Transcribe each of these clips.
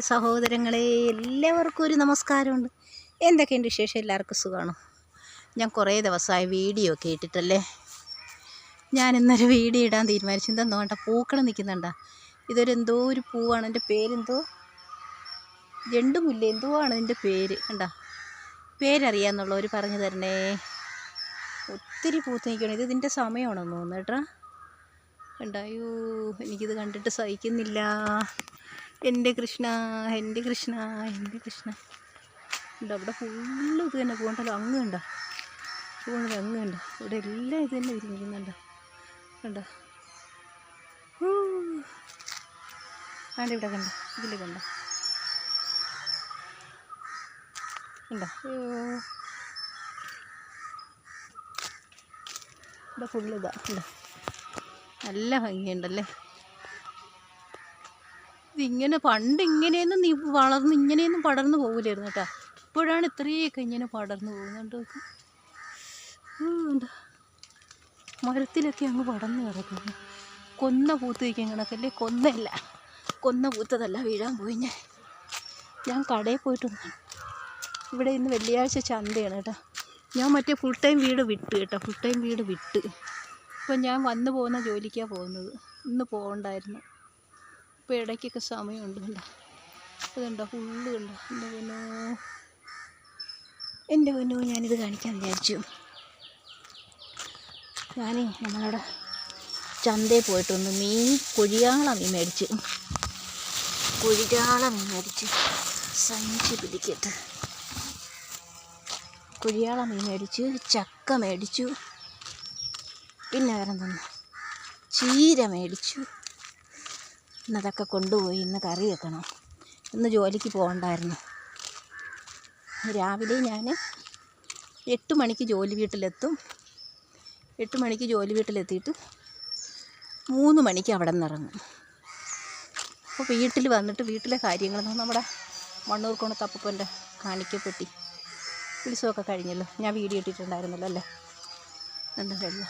സഹോദരങ്ങളെ, എല്ലാവർക്കും ഒരു നമസ്കാരമുണ്ട്. എന്തൊക്കെയുണ്ട് വിശേഷം? എല്ലാവർക്കും സുഖമാണോ? ഞാൻ കുറേ ദിവസമായി വീഡിയോ ഒക്കെ ഇട്ടിട്ടല്ലേ. ഞാൻ ഇന്നൊരു വീഡിയോ ഇടാൻ തീരുമാനിച്ചു. എന്താ വേണ്ട പൂക്കൾ നിൽക്കുന്നുണ്ടോ? എന്തോ ഒരു പൂവാണ്. എൻ്റെ പേരെന്തോ ജണ്ടുമുല്ല എന്തോ ആണ് എൻ്റെ പേര്. കണ്ടോ? പേരറിയാമെന്നുള്ളവർ പറഞ്ഞു തരണേ. ഒത്തിരി പൂത്ത് നിൽക്കണം. ഇതിൻ്റെ സമയമാണെന്ന് തോന്നുന്നു കേട്ടോ. കണ്ടായോ, എനിക്കിത് കണ്ടിട്ട് സഹിക്കുന്നില്ല. എൻ്റെ കൃഷ്ണ, എൻ്റെ കൃഷ്ണ, എൻ്റെ കൃഷ്ണ. ഉണ്ട് അവിടെ ഫുള്ള് ഇത് തന്നെ പോകണ്ടല്ലോ. അങ്ങ് കണ്ടോ? പോകുന്നത് അങ്ങ് കണ്ടോ? ഇവിടെ എല്ലാം ഇത് തന്നെ വിരിഞ്ഞിരിക്കുന്നുണ്ടോ? കണ്ടോ? ആണ്ട് ഇവിടെ കണ്ടോ? ഇതിൽ കണ്ടോ? കണ്ടോ? ഇവിടെ ഫുള്ള് ഇതാ. കണ്ടോ? നല്ല ഭംഗിയുണ്ടല്ലേ. ഇതിങ്ങനെ പണ്ട് ഇങ്ങനെയൊന്നും നീ വളർന്ന് ഇങ്ങനെയൊന്നും പടർന്നു പോകില്ലായിരുന്നു കേട്ടോ. ഇപ്പോഴാണ് ഇത്രയൊക്കെ ഇങ്ങനെ പടർന്നു പോകുന്നുണ്ട്. മരത്തിലൊക്കെ അങ്ങ് പടർന്നു കിടക്കുന്നു. കൊന്ന പൂത്ത് വയ്ക്കാൻ കണക്കല്ലേ. കൊന്ന പൂത്തതല്ല, വീഴാൻ പോയി. ഞാൻ കടയിൽ പോയിട്ടൊന്നാണ്. ഇവിടെ ഇന്ന് വെള്ളിയാഴ്ച ചന്തയാണ് കേട്ടോ. ഞാൻ മറ്റേ ഫുൾ ടൈം വീട് വിട്ട്. ഇപ്പം ഞാൻ വന്നു പോകുന്ന ജോലിക്കാണ് പോകുന്നത്. ഇന്ന് പോകണ്ടായിരുന്നു. ഇപ്പോൾ ഇടയ്ക്കൊക്കെ സമയമുണ്ട്. കണ്ടോ? അതുണ്ടോ? ഫുള്ള് കണ്ടോ? എൻ്റെ പൊന്നോ ഞാനിത് കാണിക്കാൻ വിചാരിച്ചു. നമ്മളവിടെ ചന്തയിൽ പോയിട്ടൊന്ന് കൊഴിയാള മീൻ മേടിച്ചു. സഞ്ചി പിടിക്കട്ട്. കൊഴിയാള മീൻ മേടിച്ചു, ചക്ക മേടിച്ചു, പിന്നെ വേറെ എന്തെന്ന് ചീര മേടിച്ചു. ഇന്നതൊക്കെ കൊണ്ടുപോയി ഇന്ന് കറി വെക്കണം. ഇന്ന് ജോലിക്ക് പോകണ്ടായിരുന്നു. രാവിലെ ഞാൻ 8 മണിക്ക് ജോലി വീട്ടിലെത്തും. 8 മണിക്ക് ജോലി വീട്ടിലെത്തിയിട്ട് 3 മണിക്ക് അവിടെ നിന്ന് ഇറങ്ങും. അപ്പോൾ വീട്ടിൽ വന്നിട്ട് വീട്ടിലെ കാര്യങ്ങൾ നമ്മുടെ മണ്ണൂർക്കോണത്ത് അപ്പൂപ്പൻ്റെ കാണിക്കപ്പെട്ടി ഉത്സവമൊക്കെ കഴിഞ്ഞല്ലോ. ഞാൻ വീഡിയോ ഇട്ടിട്ടുണ്ടായിരുന്നല്ലോ അല്ലേ. എന്താ വെള്ളം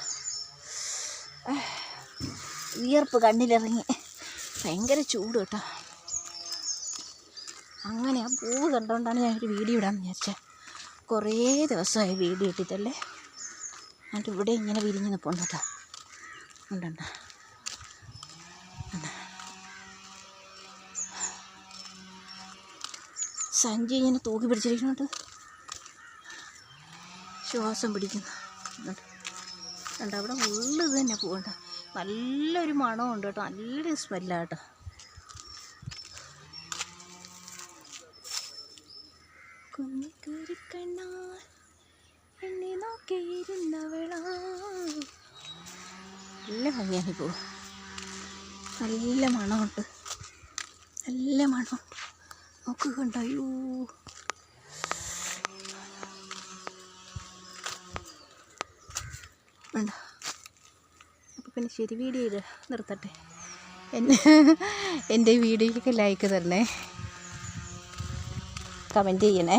വിയർപ്പ് കണ്ണിലിറങ്ങി. ഭയങ്കര ചൂട് കേട്ടോ. അങ്ങനെ ആ പൂവ് കണ്ടുകൊണ്ടാണ് ഞാനൊരു വീഡിയോ ഇടാമെന്ന് വിചാരിച്ചത്. കുറേ ദിവസമായി വീഡിയോ ഇട്ടിട്ടല്ലേ. എന്നിട്ട് ഇവിടെ ഇങ്ങനെ വിരിഞ്ഞ് നിൽപ്പുണ്ട് കേട്ടോ. ഉണ്ടോ? സഞ്ചി ഇങ്ങനെ തൂക്കി പിടിച്ചിരിക്കുന്നുണ്ട്. ശ്വാസം പിടിക്കുന്നു. കണ്ടോ? അവിടെ ഉള്ളത് തന്നെ പോകണ്ട. നല്ലൊരു മണമുണ്ട് കേട്ടോ. നല്ലൊരു സ്മെല്ലാണ് കേട്ടോ. എന്നെ നോക്കിയിരുന്നവളാ. നല്ല ഭംഗിയാണ് ഇപ്പോൾ. നല്ല മണമുണ്ട്. നോക്ക് കണ്ടോ? വേണ്ട. അപ്പോൾ പിന്നെ ശരി, വീഡിയോ നിർത്തട്ടെ. എൻ്റെ വീഡിയോയ്ക്ക് ലൈക്ക് തരണേ, കമൻറ്റ് ചെയ്യണേ,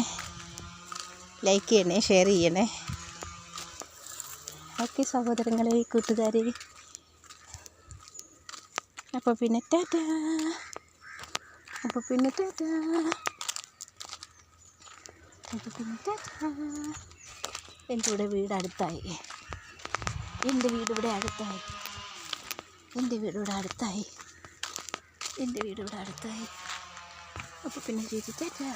ലൈക്ക് ചെയ്യണേ, ഷെയർ ചെയ്യണേ. ഓക്കെ സഹോദരങ്ങളെ, കൂട്ടുകാരെ. അപ്പോൾ പിന്നെ ടാറ്റാ. എൻ്റെ വീട് അടുത്തായി. എൻ്റെ വീട് ഇവിടെ അടുത്തായി. അപ്പോൾ പിന്നെ ചേച്ചി ടാറ്റാ.